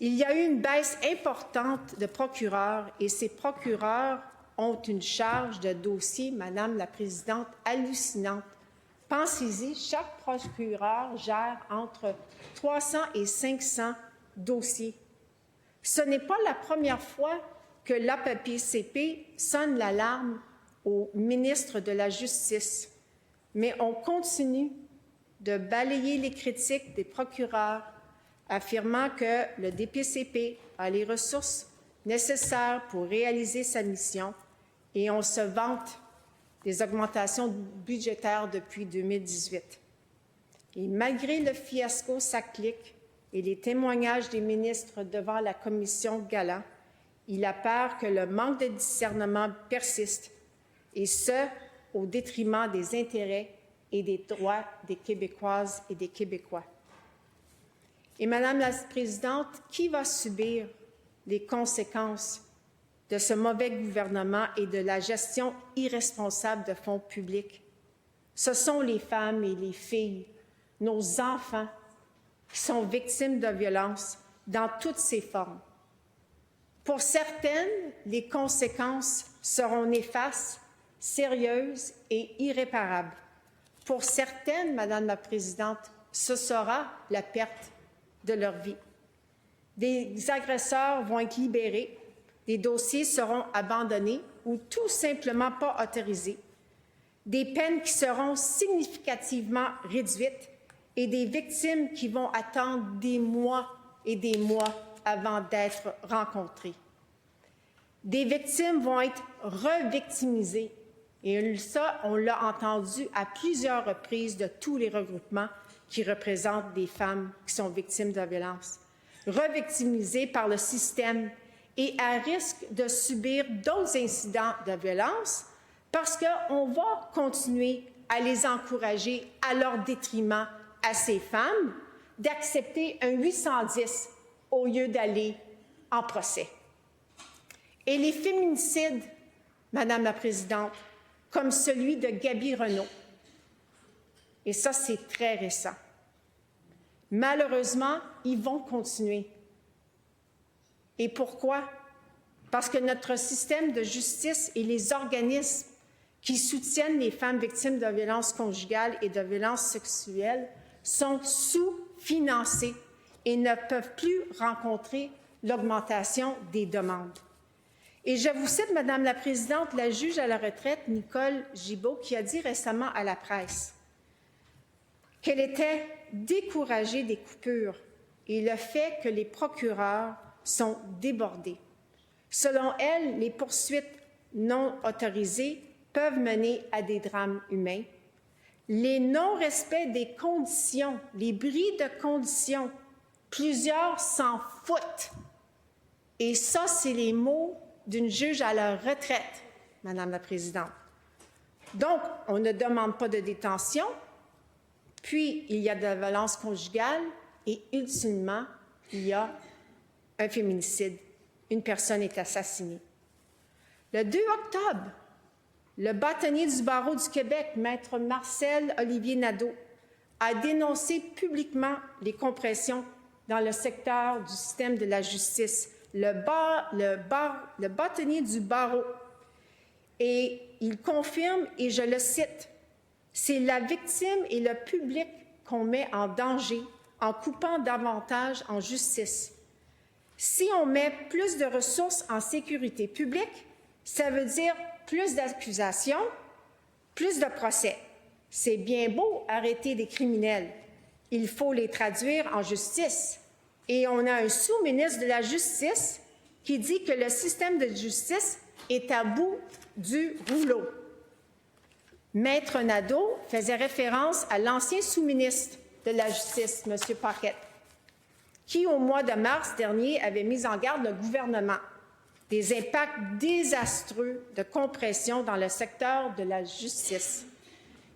Il y a eu une baisse importante de procureurs et ces procureurs ont une charge de dossier, Madame la Présidente, hallucinante. Pensez-y, chaque procureur gère entre 300 et 500 dossiers. Ce n'est pas la première fois que l'APPCP sonne l'alarme au ministre de la Justice, mais on continue de balayer les critiques des procureurs, affirmant que le DPCP a les ressources nécessaires pour réaliser sa mission et on se vante des augmentations budgétaires depuis 2018. Et malgré le fiasco SACLIC et les témoignages des ministres devant la commission Galland, il apparaît que le manque de discernement persiste, et ce, au détriment des intérêts et des droits des Québécoises et des Québécois. Et Madame la Présidente, qui va subir les conséquences de ce mauvais gouvernement et de la gestion irresponsable de fonds publics? Ce sont les femmes et les filles, nos enfants, qui sont victimes de violences dans toutes ses formes. Pour certaines, les conséquences seront néfastes, sérieuses et irréparables. Pour certaines, Madame la Présidente, ce sera la perte de leur vie. Des agresseurs vont être libérés, des dossiers seront abandonnés ou tout simplement pas autorisés, des peines qui seront significativement réduites et des victimes qui vont attendre des mois et des mois avant d'être rencontrées. Des victimes vont être revictimisées et ça, on l'a entendu à plusieurs reprises de tous les regroupements qui représentent des femmes qui sont victimes de violences, revictimisées par le système et à risque de subir d'autres incidents de violence parce qu'on va continuer à les encourager à leur détriment à ces femmes d'accepter un 810 au lieu d'aller en procès. Et les féminicides, Madame la Présidente, comme celui de Gaby Renault, et ça, c'est très récent. Malheureusement, ils vont continuer. Et pourquoi? Parce que notre système de justice et les organismes qui soutiennent les femmes victimes de violences conjugales et de violences sexuelles sont sous-financés et ne peuvent plus rencontrer l'augmentation des demandes. Et je vous cite, Madame la Présidente, la juge à la retraite, Nicole Gibault, qui a dit récemment à la presse qu'elle était découragée des coupures et le fait que les procureurs sont débordés. Selon elle, les poursuites non autorisées peuvent mener à des drames humains. Les non-respects des conditions, les bris de conditions, plusieurs s'en foutent. Et ça, c'est les mots d'une juge à la retraite, Madame la Présidente. Donc, on ne demande pas de détention, puis il y a de la violence conjugale et ultimement, il y a un féminicide. Une personne est assassinée. Le 2 octobre, le bâtonnier du barreau du Québec, Maître Marcel-Olivier Nadeau, a dénoncé publiquement les compressions dans le secteur du système de la justice. Le bâtonnier du barreau. Et il confirme, et je le cite, « C'est la victime et le public qu'on met en danger en coupant davantage en justice. Si on met plus de ressources en sécurité publique, ça veut dire plus d'accusations, plus de procès. C'est bien beau arrêter des criminels. Il faut les traduire en justice. Et on a un sous-ministre de la Justice qui dit que le système de justice est à bout du rouleau. Maître Nadeau faisait référence à l'ancien sous-ministre de la Justice, M. Paquette, qui, au mois de mars dernier, avait mis en garde le gouvernement des impacts désastreux de compression dans le secteur de la justice.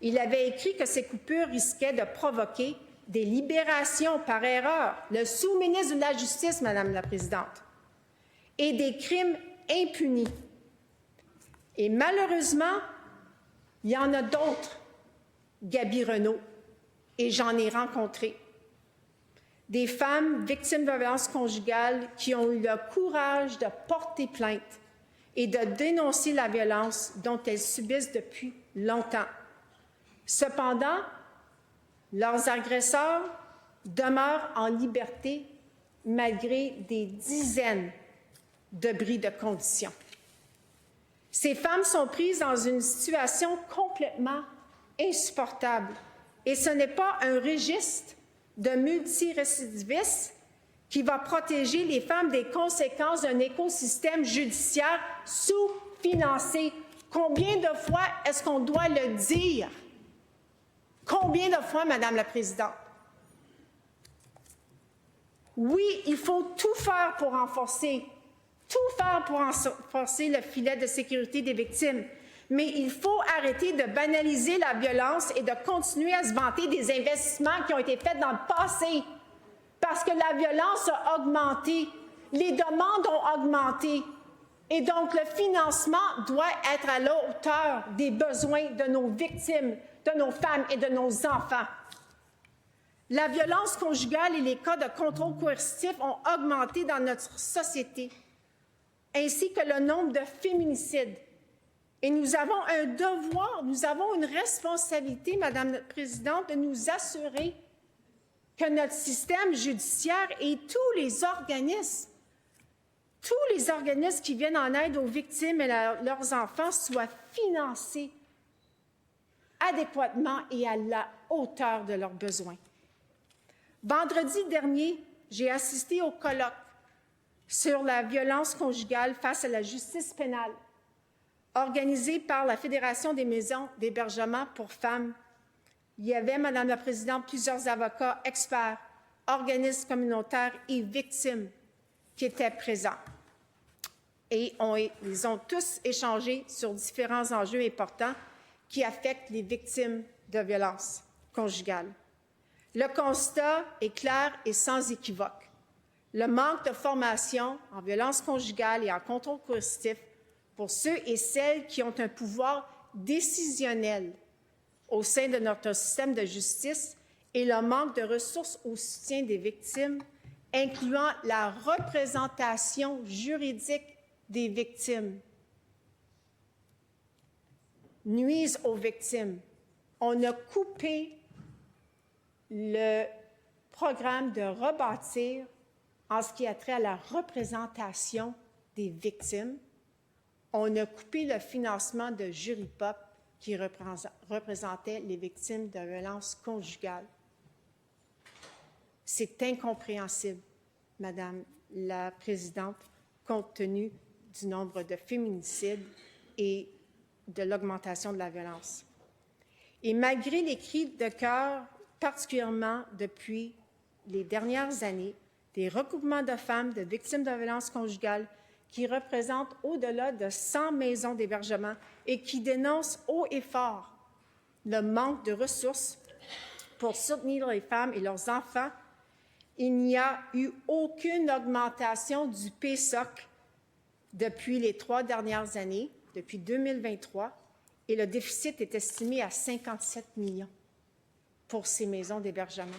Il avait écrit que ces coupures risquaient de provoquer des libérations par erreur, le sous-ministre de la Justice, Madame la Présidente, et des crimes impunis. Et malheureusement, il y en a d'autres, Gaby Renault, et j'en ai rencontré. des femmes victimes de violences conjugales qui ont eu le courage de porter plainte et de dénoncer la violence dont elles subissent depuis longtemps. Cependant, leurs agresseurs demeurent en liberté malgré des dizaines de bris de conditions. Ces femmes sont prises dans une situation complètement insupportable et ce n'est pas un registre de multirécidivistes qui va protéger les femmes des conséquences d'un écosystème judiciaire sous-financé. Combien de fois est-ce qu'on doit le dire? Combien de fois, Madame la Présidente? Oui, il faut tout faire pour renforcer le filet de sécurité des victimes. Mais il faut arrêter de banaliser la violence et de continuer à se vanter des investissements qui ont été faits dans le passé. Parce que la violence a augmenté, les demandes ont augmenté. Et donc, le financement doit être à la hauteur des besoins de nos victimes, de nos femmes et de nos enfants. La violence conjugale et les cas de contrôle coercitif ont augmenté dans notre société, ainsi que le nombre de féminicides. Et nous avons un devoir, nous avons une responsabilité, Madame la Présidente, de nous assurer que notre système judiciaire et tous les organismes qui viennent en aide aux victimes et leurs enfants soient financés adéquatement et à la hauteur de leurs besoins. Vendredi dernier, j'ai assisté au colloque sur la violence conjugale face à la justice pénale, organisé par la Fédération des maisons d'hébergement pour femmes. Il y avait, Madame la Présidente, plusieurs avocats, experts, organismes communautaires et victimes qui étaient présents. Et ils ont tous échangé sur différents enjeux importants qui affectent les victimes de violences conjugales. Le constat est clair et sans équivoque. Le manque de formation en violence conjugale et en contrôle coercitif pour ceux et celles qui ont un pouvoir décisionnel au sein de notre système de justice et le manque de ressources au soutien des victimes, incluant la représentation juridique des victimes, nuisent aux victimes. On a coupé le programme de Rebâtir en ce qui a trait à la représentation des victimes. On a coupé le financement de Juripop qui représentait les victimes de violences conjugales. C'est incompréhensible, Madame la Présidente, compte tenu du nombre de féminicides et de l'augmentation de la violence. Et malgré les cris de cœur, particulièrement depuis les dernières années, des regroupements de femmes de victimes de violences conjugales qui représentent au-delà de 100 maisons d'hébergement et qui dénoncent haut et fort le manque de ressources pour soutenir les femmes et leurs enfants, il n'y a eu aucune augmentation du PSOC depuis les 3 dernières années, depuis 2023, et le déficit est estimé à 57 millions pour ces maisons d'hébergement.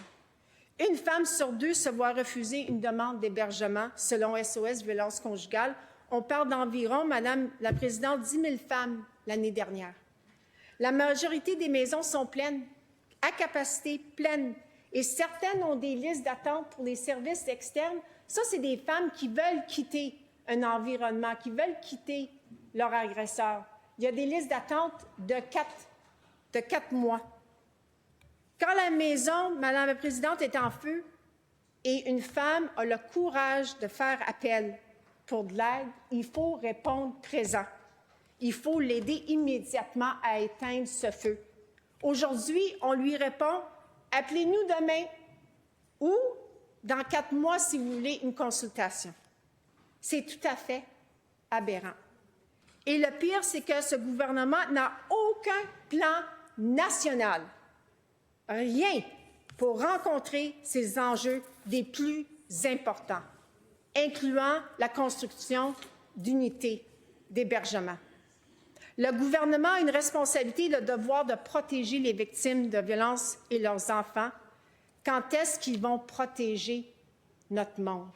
Une femme sur 2 se voit refuser une demande d'hébergement selon SOS Violence conjugale. On parle d'environ, Madame la Présidente, 10 000 femmes l'année dernière. La majorité des maisons sont pleines, à capacité pleine, et certaines ont des listes d'attente pour les services externes. Ça, c'est des femmes qui veulent quitter un environnement, qui veulent quitter leur agresseur. Il y a des listes d'attente de 4 mois. Quand la maison, Madame la Présidente, est en feu et une femme a le courage de faire appel pour de l'aide, il faut répondre présent. Il faut l'aider immédiatement à éteindre ce feu. Aujourd'hui, on lui répond « Appelez-nous demain » ou « Dans 4 mois, si vous voulez, une consultation ». C'est tout à fait aberrant. Et le pire, c'est que ce gouvernement n'a aucun plan national. Rien pour rencontrer ces enjeux des plus importants, incluant la construction d'unités d'hébergement. Le gouvernement a une responsabilité et le devoir de protéger les victimes de violences et leurs enfants, Quand est-ce qu'ils vont protéger notre monde?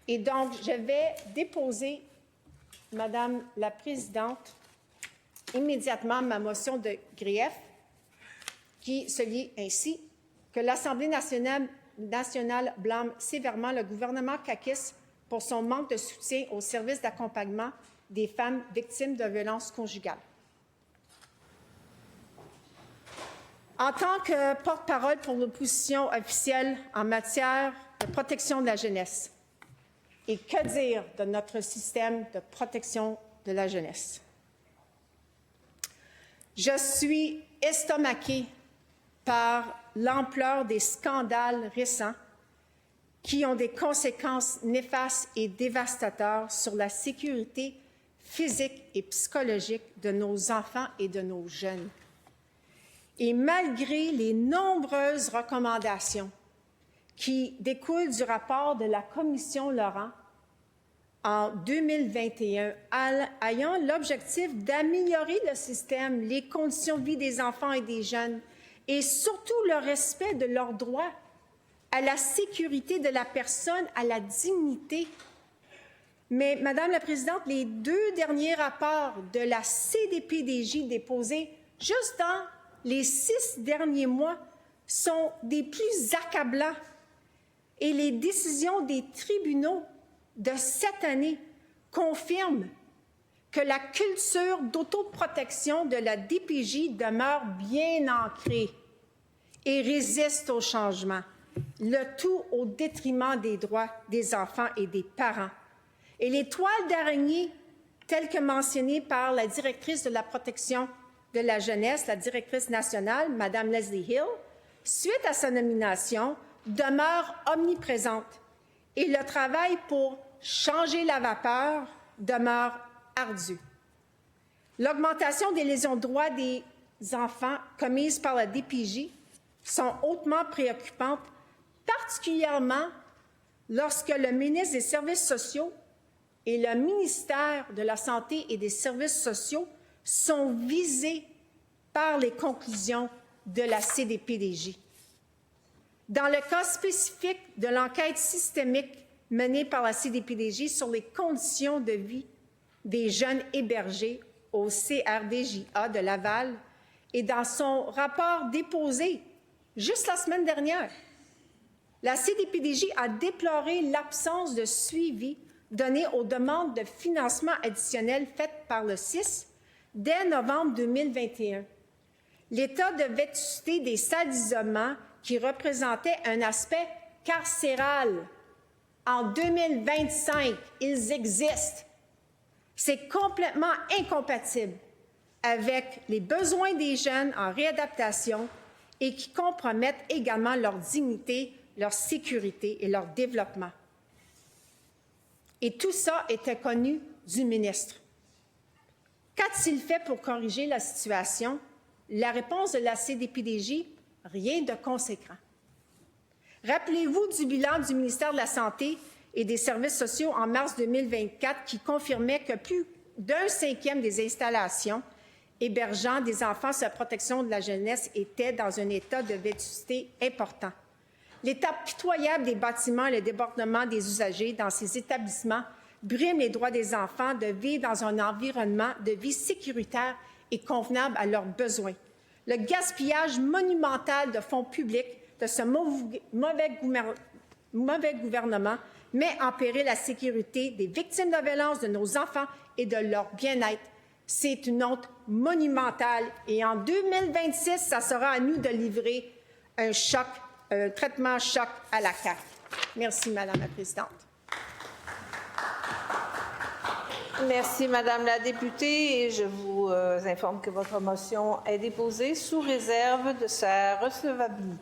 Et donc, je vais déposer, Madame la Présidente, immédiatement ma motion de grief qui se lit ainsi: que l'Assemblée nationale blâme sévèrement le gouvernement caquiste pour son manque de soutien aux services d'accompagnement des femmes victimes de violences conjugales. En tant que porte-parole pour l'opposition officielle en matière de protection de la jeunesse, et que dire de notre système de protection de la jeunesse? Je suis estomaquée par l'ampleur des scandales récents qui ont des conséquences néfastes et dévastatrices sur la sécurité physique et psychologique de nos enfants et de nos jeunes. Et malgré les nombreuses recommandations qui découlent du rapport de la Commission Laurent en 2021, ayant l'objectif d'améliorer le système, les conditions de vie des enfants et des jeunes, et surtout le respect de leurs droits à la sécurité de la personne, à la dignité. Mais, Madame la Présidente, les 2 derniers rapports de la CDPDJ déposés juste dans les 6 derniers mois sont des plus accablants. Et les décisions des tribunaux de cette année confirment que la culture d'autoprotection de la DPJ demeure bien ancrée et résiste au changement, le tout au détriment des droits des enfants et des parents. Et les toiles d'araignée, telles que mentionnées par la directrice de la protection de la jeunesse, la directrice nationale, Mme Leslie Hill, suite à sa nomination, demeurent omniprésentes et le travail pour changer la vapeur demeure ardu. L'augmentation des lésions de droits des enfants commises par la DPJ sont hautement préoccupantes, particulièrement lorsque le ministre des Services sociaux et le ministère de la Santé et des Services sociaux sont visés par les conclusions de la CDPDJ. Dans le cas spécifique de l'enquête systémique menée par la CDPDJ sur les conditions de vie des jeunes hébergés au CRDJA de Laval et dans son rapport déposé juste la semaine dernière, la CDPDJ a déploré l'absence de suivi donné aux demandes de financement additionnel faites par le CIS dès novembre 2021. L'état de vétusté des salles d'isolement qui représentait un aspect carcéral. En 2025, ils existent. C'est complètement incompatible avec les besoins des jeunes en réadaptation et qui compromettent également leur dignité, leur sécurité et leur développement. Et tout ça était connu du ministre. Qu'a-t-il fait pour corriger la situation? La réponse de la CDPDJ, rien de conséquent. Rappelez-vous du bilan du ministère de la Santé et des Services sociaux en mars 2024 qui confirmait que plus d'1/5 des installations hébergeant des enfants sous la protection de la jeunesse étaient dans un état de vétusté important. L'état pitoyable des bâtiments et le débordement des usagers dans ces établissements briment les droits des enfants de vivre dans un environnement de vie sécuritaire et convenable à leurs besoins. Le gaspillage monumental de fonds publics de ce mauvais gouvernement met en péril la sécurité des victimes de violence, de nos enfants et de leur bien-être. C'est une honte monumentale et en 2026, ça sera à nous de livrer un traitement choc à la CAQ. Merci, Madame la Présidente. Merci, Madame la députée. Et je vous informe que votre motion est déposée sous réserve de sa recevabilité.